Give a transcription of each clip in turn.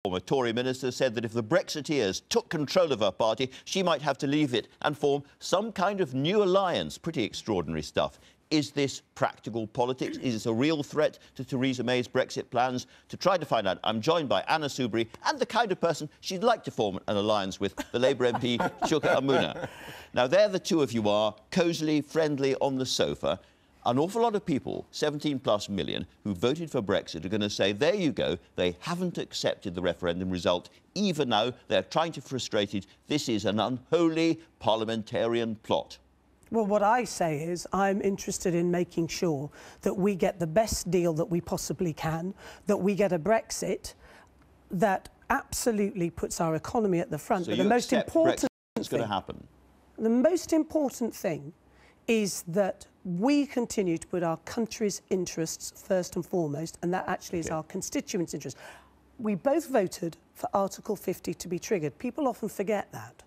former Tory minister, said that if the Brexiteers took control of her party, she might have to leave it and form some kind of new alliance. Pretty extraordinary stuff. Is this practical politics? Is this a real threat to Theresa May's Brexit plans? To try to find out, I'm joined by Anna Soubry and the kind of person she'd like to form an alliance with, the Labour MP, Chuka Umunna. Now, there the two of you are, cosily, friendly on the sofa. An awful lot of people, 17+ million, who voted for Brexit are going to say, there you go, they haven't accepted the referendum result. Even now, they're trying to frustrate it. This is an unholy parliamentarian plot. Well, what I say is I'm interested in making sure that we get the best deal that we possibly can, that we get a Brexit that absolutely puts our economy at the front. So but the most important Brexit's going to happen? The most important thing is that we continue to put our country's interests first and foremost, and that actually is our constituents' interest. We both voted for Article 50 to be triggered. People often forget that.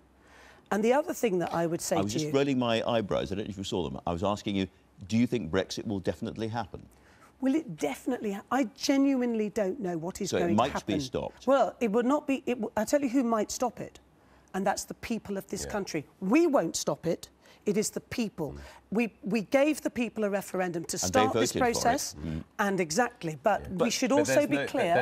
And the other thing that I would say to you... I was just rolling my eyebrows. I don't know if you saw them. I was asking you, do you think Brexit will definitely happen? Will it definitely... I genuinely don't know what is going to happen. So it might be stopped? Well, it would not be... I'll tell you who might stop it, and that's the people of this country. We won't stop it. It is the people. We gave the people a referendum to start this process, and exactly. But we should also be clear.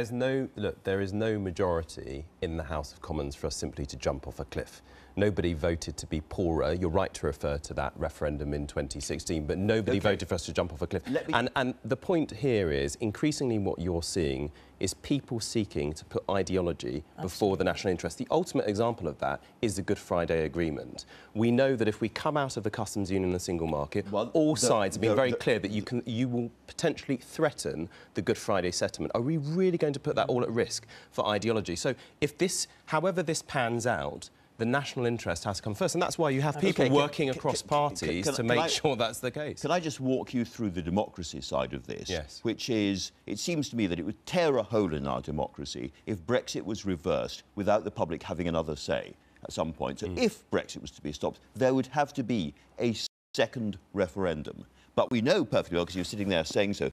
There is no majority in the House of Commons for us simply to jump off a cliff. Nobody voted to be poorer. You're right to refer to that referendum in 2016, but nobody voted for us to jump off a cliff. And the point here is, increasingly what you're seeing is people seeking to put ideology before the national interest. The ultimate example of that is the Good Friday Agreement. We know that if we come out of the customs union and the single market, all sides have been very clear that you will potentially threaten the Good Friday settlement. Are we really going to put that all at risk for ideology? So if this, however this pans out, the national interest has to come first, and that's why you have people working across parties to make sure that's the case. Can I just walk you through the democracy side of this? Yes. Which is, it seems to me that it would tear a hole in our democracy if Brexit was reversed without the public having another say at some point. So if Brexit was to be stopped, there would have to be a second referendum. But we know perfectly well, because you're sitting there saying so,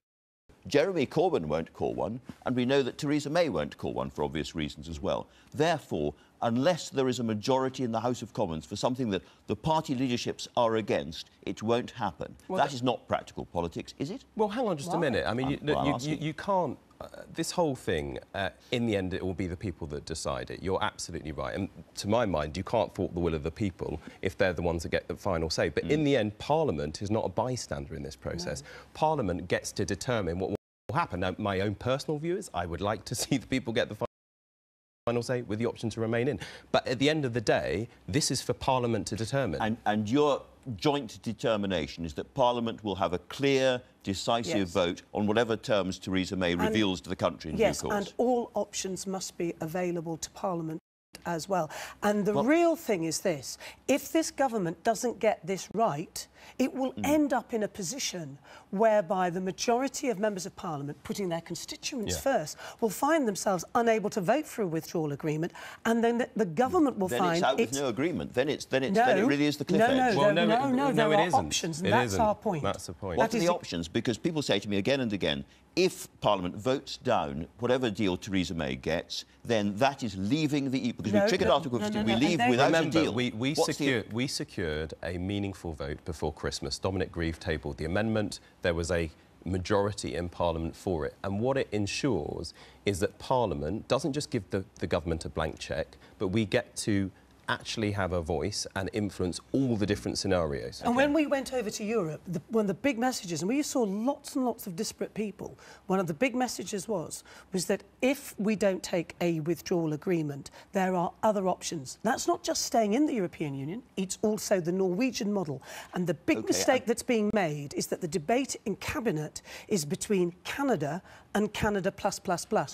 Jeremy Corbyn won't call one, and we know that Theresa May won't call one for obvious reasons as well. Therefore, unless there is a majority in the House of Commons for something that the party leaderships are against, it won't happen. Well, that is not practical politics, is it? Well, hang on just a minute. I mean, you can't... this whole thing, in the end, it will be the people that decide it. You're absolutely right. And to my mind, you can't thwart the will of the people if they're the ones that get the final say. But in the end, Parliament is not a bystander in this process. No. Parliament gets to determine what will happen. Now, my own personal view is I would like to see the people get the final say with the option to remain in. But at the end of the day, this is for Parliament to determine. And your joint determination is that Parliament will have a clear, decisive vote on whatever terms Theresa May reveals to the country in due course. Yes, and all options must be available to Parliament as well. And the real thing is this: if this government doesn't get this right, it will end up in a position whereby the majority of members of Parliament, putting their constituents first, will find themselves unable to vote for a withdrawal agreement, and then the government will find... Then it's out with no agreement. Then it really is the cliff edge. No, there are options, and that's our point. That's the point. What are the options? Because people say to me again and again, if Parliament votes down whatever deal Theresa May gets, then that is leaving the EU. Because we triggered Article 50, we leave without a deal. We secured a meaningful vote before Christmas. Dominic Grieve tabled the amendment. There was a majority in Parliament for it. And what it ensures is that Parliament doesn't just give the government a blank cheque, but we get to actually have a voice and influence all the different scenarios. And when we went over to Europe, one of the big messages, and we saw lots and lots of disparate people, one of the big messages was that if we don't take a withdrawal agreement, there are other options. That's not just staying in the European Union, it's also the Norwegian model. And the big mistake that's being made is that the debate in Cabinet is between Canada and Canada plus,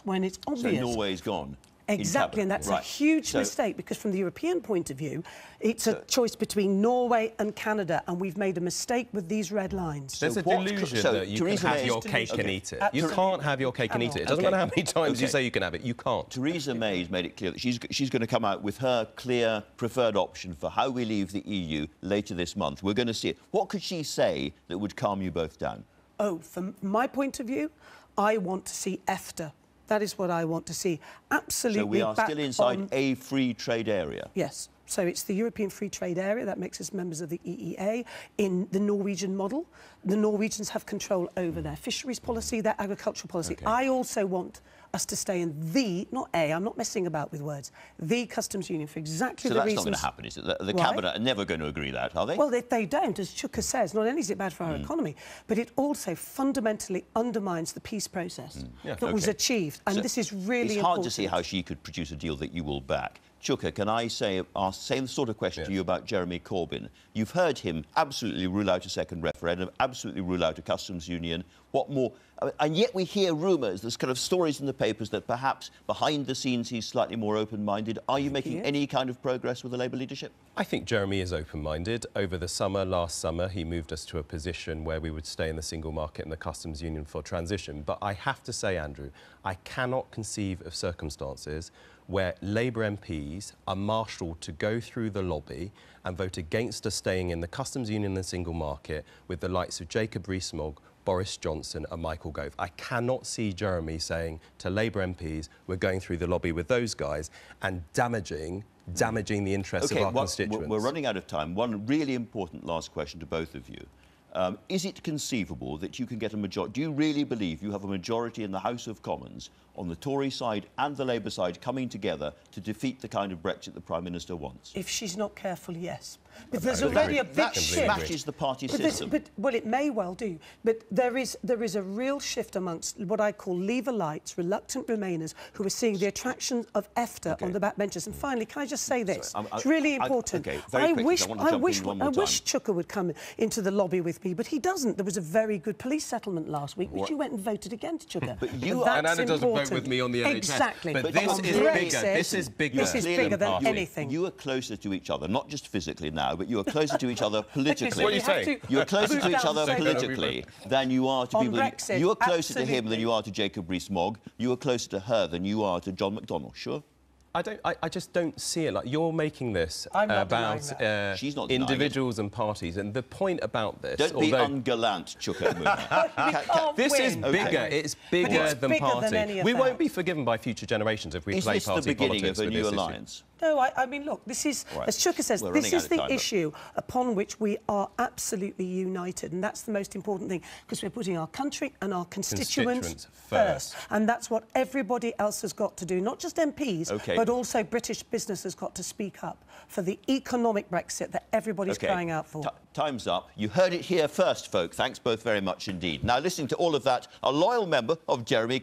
when it's obvious... So Norway's gone. Exactly, and that's a huge mistake, because from the European point of view, it's a choice between Norway and Canada, and we've made a mistake with these red lines. There's a delusion that you can have your cake and eat it. You can't have your cake and eat it. It doesn't matter how many times you say you can have it, you can't. Theresa May's made it clear that she's going to come out with her clear preferred option for how we leave the EU later this month. We're going to see it. What could she say that would calm you both down? Oh, from my point of view, I want to see EFTA That is what I want to see. Absolutely. So we are back still inside on... a free trade area? Yes. So it's the European Free Trade Area that makes us members of the EEA. In the Norwegian model, the Norwegians have control over their fisheries policy, their agricultural policy. Okay. I also want us to stay in the, not a, I'm not messing about with words, the customs union for exactly the reasons... So that's not going to happen, is it? The Cabinet are never going to agree that, are they? Well, they don't. As Chuka says, not only is it bad for our economy, but it also fundamentally undermines the peace process that was achieved. And So this is really it's hard important. to see how she could produce a deal that you will back. Chuka, can I ask same sort of question to you about Jeremy Corbyn? You've heard him absolutely rule out a second referendum, absolutely rule out a customs union. What more? And yet we hear rumours, there's kind of stories in the papers that perhaps behind the scenes he's slightly more open-minded. Are you making any kind of progress with the Labour leadership? I think Jeremy is open-minded. Over the summer, last summer, he moved us to a position where we would stay in the single market and the customs union for transition. But I have to say, Andrew, I cannot conceive of circumstances where Labour MPs are marshalled to go through the lobby and vote against us staying in the customs union and the single market with the likes of Jacob Rees-Mogg, Boris Johnson and Michael Gove. I cannot see Jeremy saying to Labour MPs, we're going through the lobby with those guys and damaging the interests of our constituents. We're running out of time. One really important last question to both of you. Is it conceivable that you can get a majority? Do you really believe you have a majority in the House of Commons on the Tory side and the Labour side coming together to defeat the kind of Brexit the Prime Minister wants? If she's not careful, yes. But there's already a big that shift. smashes the party system. Well, it may well do. But there is a real shift amongst what I call leave-a-lights, reluctant Remainers, who are seeing the attraction of EFTA on the backbenches. And finally, can I just say this? It's really important. Very quickly, I wish Chuka would come into the lobby with me, but he doesn't. There was a very good police settlement last week, which you went and voted against, Chuka. But you and Anna doesn't vote with me on the NHS. Exactly. But this is bigger. This is bigger. This is bigger than anything. You are closer to each other, not just physically now, but you are closer to each other politically. What are you saying? You are closer to each other politically than you are to people. Brexit, you are closer to him than you are to Jacob Rees-Mogg. You are closer to her than you are to John McDonnell. Sure. I just don't see it like you're making this about individuals and parties. And the point about this... Don't be ungallant, Chuka. This is bigger. It's bigger than party. We won't be forgiven by future generations if we play party politics. Is this the beginning of a new alliance? No, I mean, look, this is, as Chuka says, this is the issue upon which we are absolutely united, and that's the most important thing, because we're putting our country and our constituents first. And that's what everybody else has got to do, not just MPs, but also British business has got to speak up for the economic Brexit that everybody's crying out for. Time's up. You heard it here first, folk. Thanks both very much indeed. Now, listening to all of that, a loyal member of Jeremy